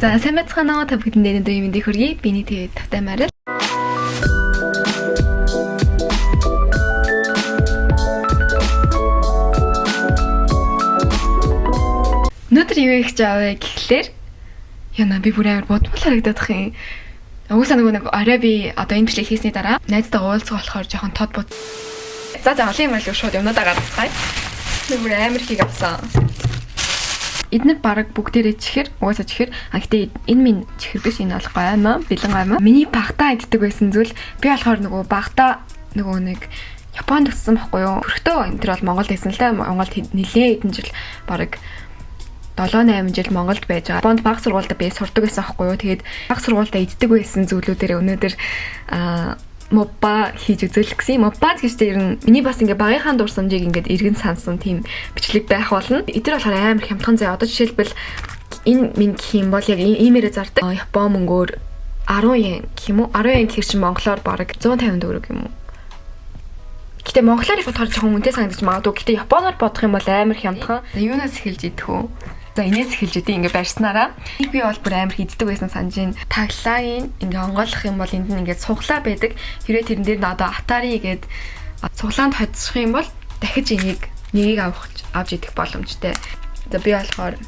За сайн байцгаана уу та бүхэнд өнөөдрийн мэндийг хүргэе. Биний TV тавтай Марил. Өнөөдөр юу их жаавэ гэхлээр яна би бүр амар бодмол харагдах юм. Угсаа нэг орой би одоо энэ бичлэг хийсний дараа найзтайгаа уулзах болохоор жоохон тод бод. За олон юм аль шууд юмнуудаа гаргацгаая. Би бүр амар хийг авсан. Эднэр бараг бүгдээрээ чихэр, угаасаа чихэр. Гэхдээ энэ минь чихэр биш, энэ бол гаймаа, бэлэн гаймаа. Миний багтаа иддэг байсан зүйл би болохоор нөгөө багтаа нөгөө нэг Японд өссөн байхгүй юу? Хөрхтөө энэ төр бол Монголд байсан л да. Монголд нэлээд хэдэн жил бараг 7-8 жил Монголд байж байгаа. Японд баг сургуультай би сурдаг байсан байхгүй юу? Тэгээд баг сургуультай иддэг байсан зүйлүүдээр өнөөдөр мопа хийж үзэл гэсэн. Мопа гэж дээр нь миний бас ингээ багийнхаа дурсамжийг ингээд эргэн сансан тийм бичлэг байх болно. Эдгээр болохоор амар хямдхан зэ. Одоо жишээлбэл энэ минь гэх юм бол яг иймэрэ зардаг. Япон мөнгөөр 10 yen гэх юм уу? 10 yen гэхэр чинь монголоор бараг 150 төгрөг юм уу? Гэтэ монголоор их бодохоор жоохон үнэтэй санагдаж магадгүй. Гэтэ японоор бодох юм бол амар хямдхан. Юунаас эхэлж идэх вэ? За инээс эхэлж идэв ингээ барьснараа. Би бол бүр амар хийддэг байсан санаж ин таглайн ингээ онгойлгох юм бол энд нь ингээ цуглаа байдаг. Хэрвээ тэрэн дээр нь одоо Atari гээд цуглаанд хоцсох юм бол дахиж энийг авч идэх боломжтой. За би болохоор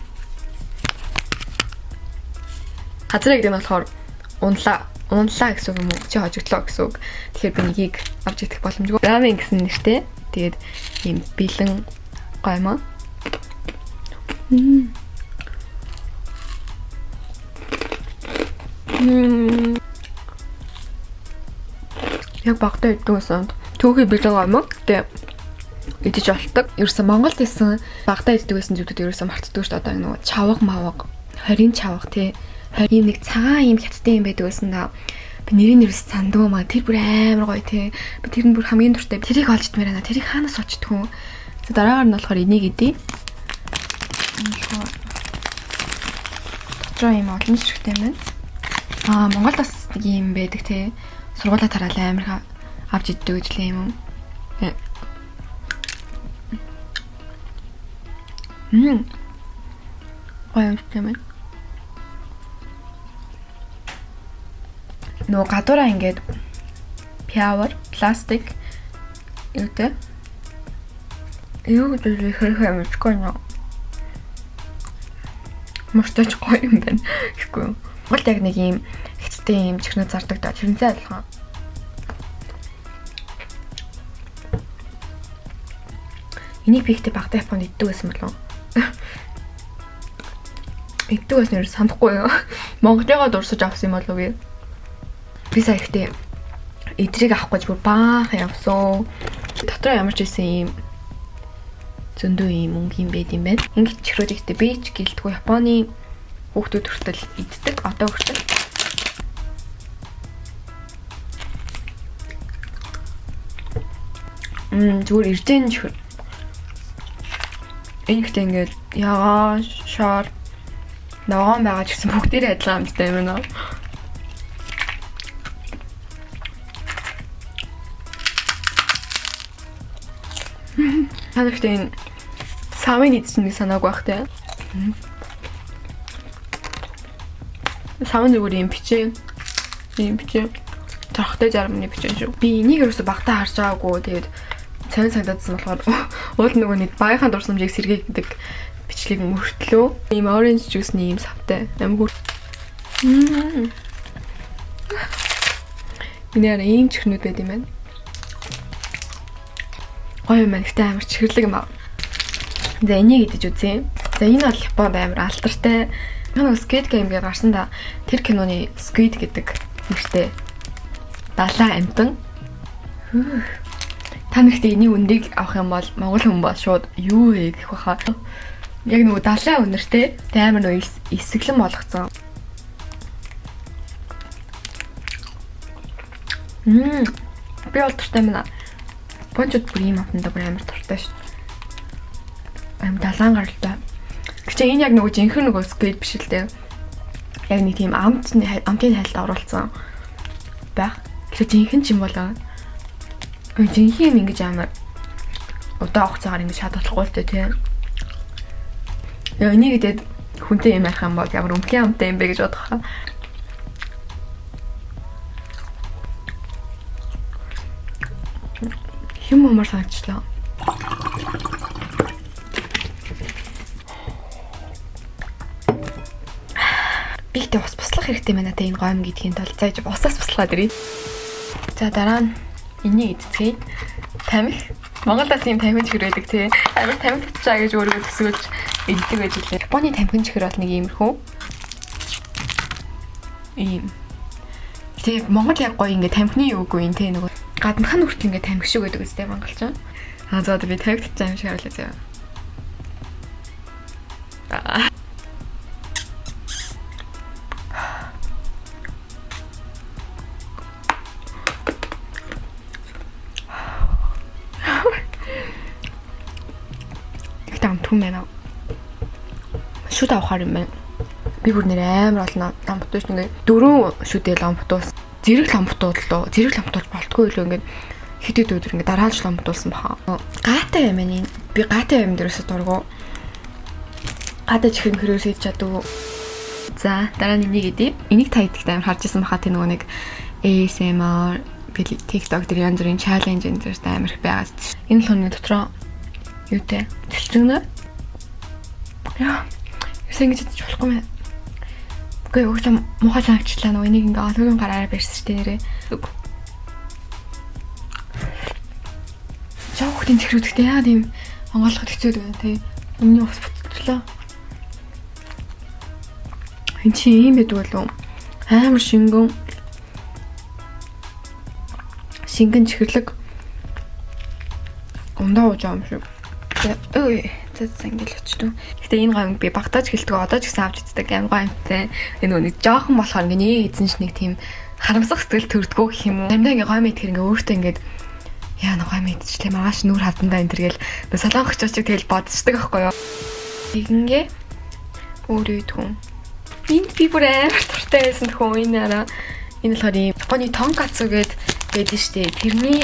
хазраа гэдэг нь болохоор унлаа гэсэн юм уу? Чи хожигдлоо гэсэн үг. Тэгэхээр би нэгийг авч идэх боломжгүй. Рамен гэсэн нэртэй. Тэгээд ийм бэлэн гаймаа. Яг багтаа иддэг байсан. Түүхий бэлэн гаймаа. Гэтэ идэж болдог. Ерөөсөн Монголд исэн багтаа иддэг байсан зүйлүүд ерөөсөн мартдаг шүү дээ. Одоо нөгөө чавга мавга, хорийн чавга тий. Ийм нэг цагаан ийм хятадтай юм байдаг байсан да. Би нэрийн нэрс сандгүй маа. Тэр бүр амар гоё тий. Би тэр нь бүр хамгийн дуртай. Тэрийг олж идмээр байна. Тэрийг хаанаас олждгүү. За дараагаар нь болохоор энийг идье. Дотроо ийм олон ширхтэй байна. Монголд бас нэг юм байдаг тий. Сургуулаа тараал амар авч иддэг гэж л юм. Гоё юм. Нөгөө гадуураа ингээд пиавар, пластик юутэй. Юу гэдэг хэрэг амжгүй нөө. Мөртөж гоё юм байна. Гэхгүй юу. Монголд яг нэг юм хэцтэй юм чихнүүд зардаг да. Тэрнтэй адилхан. Энийг би ихтэй багтаа Японд иддэг байсан болов. Иддэг байсан юм санахгүй юу. Монголыгаа дурсаж авсан юм болов би. Би сая ихтэй эдрийг авах гэж бүр баахан явсан. Дотроо ямар ч байсан юм зөндөө юм мөнгө юм байд юм байна. Ингээд чихрүүд ихтэй би ч гэлтгүй Японы хүүхдүүд хүртэл иддэг. Одоо хүртэл. Зүгээр иржэн чихэр. Энэхтэй ингээд ягаа шар ногоон байгаа ч гэсэн бүгдээрээ адилхан амттай юм байна. Ханахтай савын идсэн нэг санааг байх те. Савын зүгээр юм бичээ. Тархтай зармны бичээ шүү. Би энийг ерөөсө багтаа харж байгаагүй. Тэгээд цайн санагдсан болохоор уул нөгөө нэг багийнхаа дурсамжийг сэргээдэг бичлэг мөртлөө. Ийм оранж жуусны ийм савтай. Амар Минийара ийм чихнүүд байд юм байна. Гоё юм ихтэй амар чихэрлэг юм аа. За энийг идэж үзье. За энэ бол Японд амар алтартай. Нэг Squid Game гэж гарсан да. Тэр киноны Squid гэдэг нэртэй далайн амтан. Та нэгтэй энийг үндийг авах юм бол монгол хүн бол шууд юу вэ гэх баха. Яг нөгөө далайн үнэртэй амар нөгөө эсэглэн болгоцсон. Би бол туртай байна. Бончод бүр ийм амтанда бүр амар туртай шүү. Амар далайн гаралтай. Гэвч энэ яг нөгөө жинхэнэ нөгөө Squid биш л дээ. Яг нэг тийм амтны хайлт оруулсан байх. Гэвч жинхэнэ ч юм болоо. Жинхэнэ ингэж амар удаан хугацаагаар ингэж шатуулахгүй л дээ тий. Яа энийг гэдэг хүнтэй юм ярих юм бол ямар өмхөн амтай юм бэ гэж бодох хаа. Юм амар санагчлаа. Бигтэй ус буслах хэрэгтэй байна та энэ гойм гэдгийн тулд зааж усаас буслаад ирье. За дараа нь энийг эцгээе. Тамхи. Монголоос юм тамхин чихэр байдаг тий. Амар тамхи татчаа гэж өөрөө төсөөлж иддэг байж лээ. Японы тамхин чихэр бол нэг иймэрхүү. Ийм. Тэг Монгол яг гоё ингээ тамхины юугүй юм тий нөгөө гаднах нь хүрт ингээ тамхи шүү гэдэг үстэй монголчууд. За би тамхи татчаа юм шиг харуулъя заяа. Мэнэ. Шүд авахар юм байна. Би бүр нэр амар олно. Лампууд шүү ингээ 4 шүдээ лампуудус. Зэрэг лампуудууллоо. Зэрэг лампуудуулж болтгүй илүү ингээ хэд өдөр ингээ дараалж лампуудуулсан баха. Гаатай юм байна. Би гаатай юм дээрээс дургу. Гаатай чихэн хөрөөс идэж чаддаг. За дараа нь энийг идэ. Энийг та идэхтэй амар харж исэн баха тэ нөгөө нэг ASMR TikTok дээр янз бүрийн challenge энэ зэрэг амар их байгаа. Энэ л хүний дотроо юутэй тэлцэнэ. Яа. Юусэн гэж хэлж болохгүй мэ. Үгүй өөхсөн муухай санагчлаа нөгөө энийг ингээ олонгийн гараараа барьсан штэ нэрээ. Жоохтын чихрүүдтэй яа тийм онголоход хэцүү байна тий. Өмнө ус буттлаа. Энд чи юм байдаг болов амар шингэн чихэрлэг ундаа ууж юм шиг. Ой ингээл очтоо. Гэтэ энэ гомг би багтааж гэлтгөө одоо ч гэсэн авч үздэг аим гомтой. Энэ нэг жоохон болохоор ингээ эзэн ш нэг тийм харамсах сэтгэл төрдгөө гэх юм уу. Заримдаа ингээ гом идэхэр ингээ өөртөө ингээд яа нэг гом идчихлээ маргааш нүур хавдандаа энэ төргээл солонгочч тэгэл бодсдаг байхгүй юу. Ингээ өөрөө идэх. Энд би бүр амар туртай байсан тхөө энэ араа. Энэ болохоор Японы тонкацу гэдэг штэ. Тэрний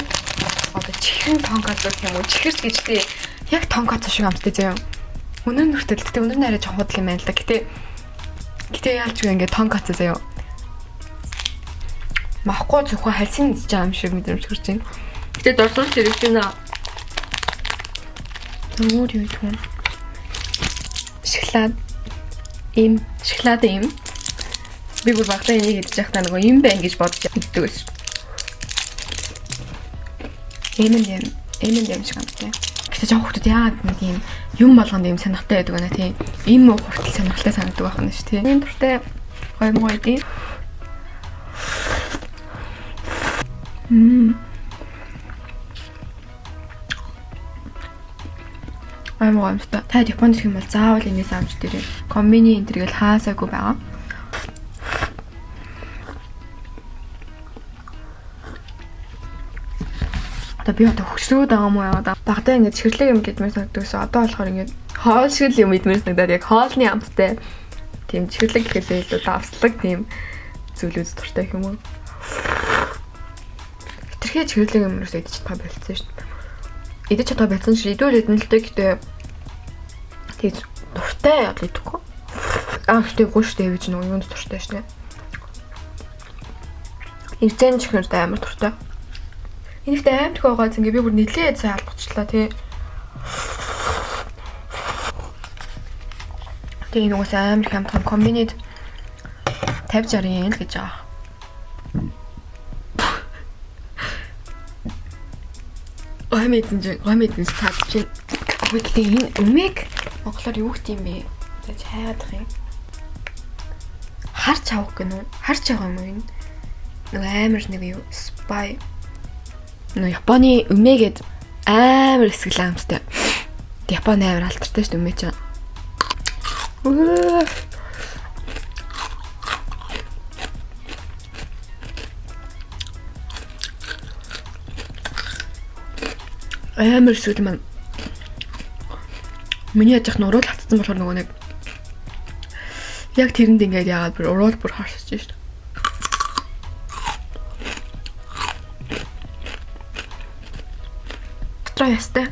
одоо чихрэн тонкацу гэх юм уу. Чихэрч гэжтэй яг тонкацу шиг амттай заяа. Өнөр нүртэл гэтээ өнөр нь арай жоохон худал юм байна л да. Гэтээ яалч үгүй ингээ тонкацу заяа. Махгүй зөвхөн хальсын идэж байгаа юм шиг мэдрэмж төрж байна. Гэтээ дорсуулж ирэх юм аа. Өөр юу юм. Шоколад юм. Би бүр багтаа энийг идэж байхдаа нөгөө юм байна гэж бодож иддэг байсан. Эмэн шиг амттай. Гэтэ жоох хүмүүс яагаад нэг юм болгонд юм сонирхолтой байдаг байна тий. Им уу хүртэл сонирхолтой санагддаг байна ш тий. Энэ туртай гоймоо идэв. Амгаамтай. Та Японд ирэх юм бол заавал энэс авч дээрээ. Комбини энэ төргээл хаасаагүй байгаа. Би одоо хөксрөөд байгаа юм уу? Багтаа ингэж чихэрлэг юм гэдмээр санагддагсан. Одоо болохоор ингэж хоол шиг юм идмээр санагдаад яг хоолны амттай тийм чихэрлэг гэхээс илүү давслаг тийм зүйлүүд дуртай юм уу? Хитрхээ чихэрлэг юмрээс идэж чадах байлцсан шүү дээ. Идэж чадах байлцсан шүү. Идүүл идэн л дээ гэтээ тийм дуртай яд идэхгүй. Гэхдээ гууштай явж нэг юунд дуртай шнэ. Ирцэн чихэртэй амар дуртай. Энэхтэй аим төхөө гооц ингээ би бүр нийлээ сайн албачлаа тий. Тэгээ нөгөө амар их амтхан комбинид 50-60 yen л гэж байгаа. Гомэдэн цаад чинь. Гэхдээ энэ өмэг монголоор юу гэдэм бэ? За хайгаадах юм. Харч авах гэнэ үү? Харч авах юм уу энэ? Нөгөө амар нэг юу? Spy Японы өмээгээд амар эсгэл амттай. Японы амар алдартай шүү дээ өмээ чинь. Амар эсгэл маань. Миний яжих нь уруул хатсан болохоор нөгөө нэг яг тэрэнд ингээд яагаад бүр уруул бүр харсаж шүү дээ. Ястай.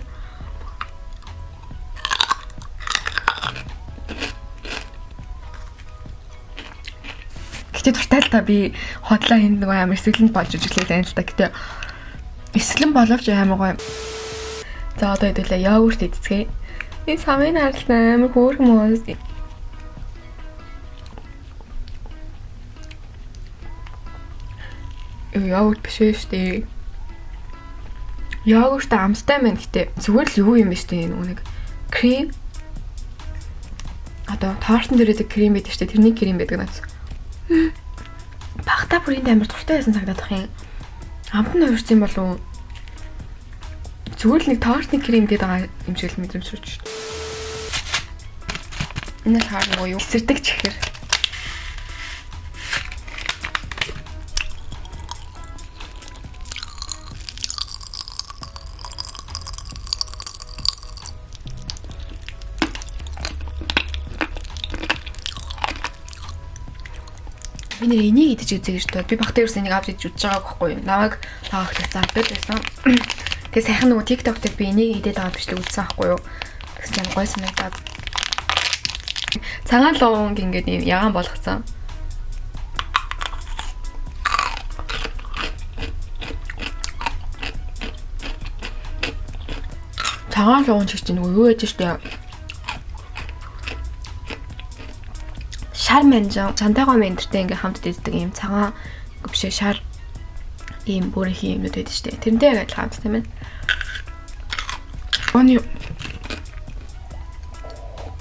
Гэтэ дуртай л та би хотлоо энэ нөгөө амар эсгэлэн болж ижиглээ тань л та. Гэтэ эсгэлэн боловч амар гоё. За одоо хэдүүлээ йогурт идцгээе. Энэ самын харалтай амар хөөрхөн мөн. Йогурт биш ээ штэ. Йогурт амттай мэн гэтээ зүгээр л юу юм бэ штэ нэг крем. Одоо тортон дээрээ крем байдаг штэ тэрний крем байдаг надад. Багтаа бүрийн амар дуртай байсан цагдаад ах юм. Амт нь уурсан болов. Зүгээр л нэг тортны крем гэдэг байгаа юм шиг л мэдрэмжрүүч штэ. Энэ хаа юу эсэрдэг чихэр. Би нэр энийг идэж үзье гэж бод. Би багтаа ерөөс энийг авч идэж үзэж байгааг байхгүй юу. Намайг таагч зардал байсан. Тэгээ сайхан нөгөө TikTok дээр би энийг идээд байгаа бичлэг үзсэн байхгүй юу. Тэгсэн юм гой санагдаад. Цагаан лонг ингээд юм ягаан болгоцсон. Цагаан лонг ч чинь нөгөө юу яж штэ. Шар манжаа чантайгаа ментэртэй ингээм хамт иддэг юм цагаан гүвшээ шар ийм бүрийн юмнууд байдаг шүү дээ. Тэрнтэй яг адилхан хамт тийм ээ.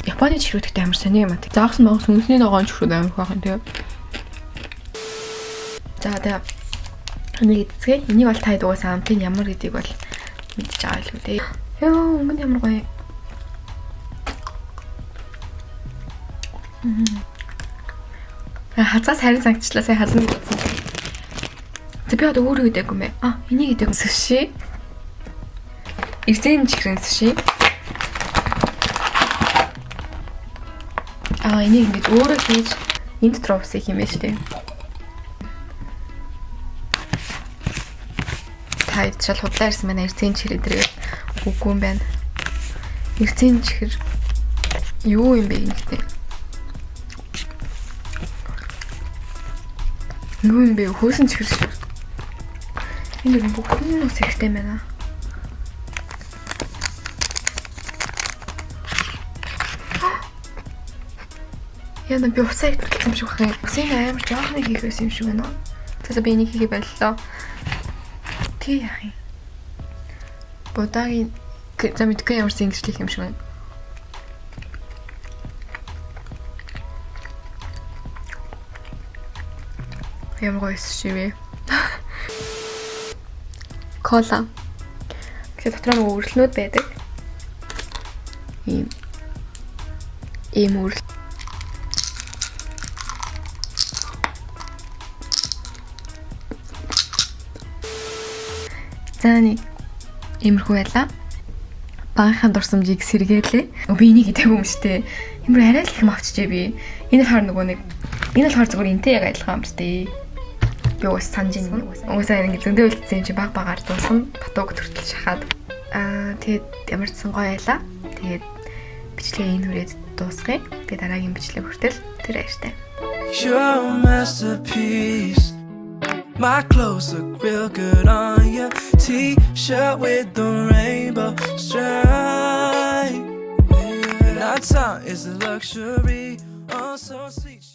Японы чирүүдтэй амар сони юм аа. Заахсан монгос үнсний ногоон чирүүд амар их байх юм тийм. За тэгээ энийг эцгээ. Энийг бол таад угаасаа амтын ямар гэдгийг бол мэдчихэж байгаа л үү дээ. Йоо өнгөнд ямар гоё. Хазаас харин санагчлаа сайн хазна гэж бодсон. За би одоо өөрөө идэв юм бэ. Энийг идэв суши. Ирсэн чихрэн суши. Энийг ингэж өөрөө хийж энд дотор усах юм байна шүү дээ. Тайд шал худлаа ирсэн байна. Ирсэн чихэр эдрээ үгүй юм байна. Ирсэн чихэр юу юм бэ ингэхтэй. Юу юм бэ? Хөөсөн чихэр шүү. Энэ нэг бүгд нь ус ихтэй байна. Яна би усаа идэх юм шиг байна. Усын амар жоохны хийхээс юм шиг байна. Тэгээс би энийг хийхээ боллоо. Тий яах юм. Бодагийн за мэдгүй ямар сэнгэрчлэх юм шиг байна. Ямар гоё шивээ. Кола. Тэгэхээр дотор нь үргэлнүүд байдаг. Ийм үрэл. За нэг иймэрхүү байлаа. Багынхаа дурсамжийг сэргээлээ. Би энийг идэв юм штэ. Ямар арай л их авчижээ би. Энэ хаар нөгөө нэг энэ болохоор зүгээр энтэй яг адилхан юм штэ. Би уус санаж ин уусаа ингэ зөндөө үлдсэн юм чи баг багаар дуусна батууг төртөл шахаад тэгээд ямар ч сан гоё байлаа. Тэгээд бичлэгээ энэ хүрээд дуусгая. Тэгээд дараагийн бичлэг хүртэл тэр баяртай. You're a masterpiece. My clothes look real good on you. T-shirt with the rainbow stripe. And our time is a luxury. Oh so sweet.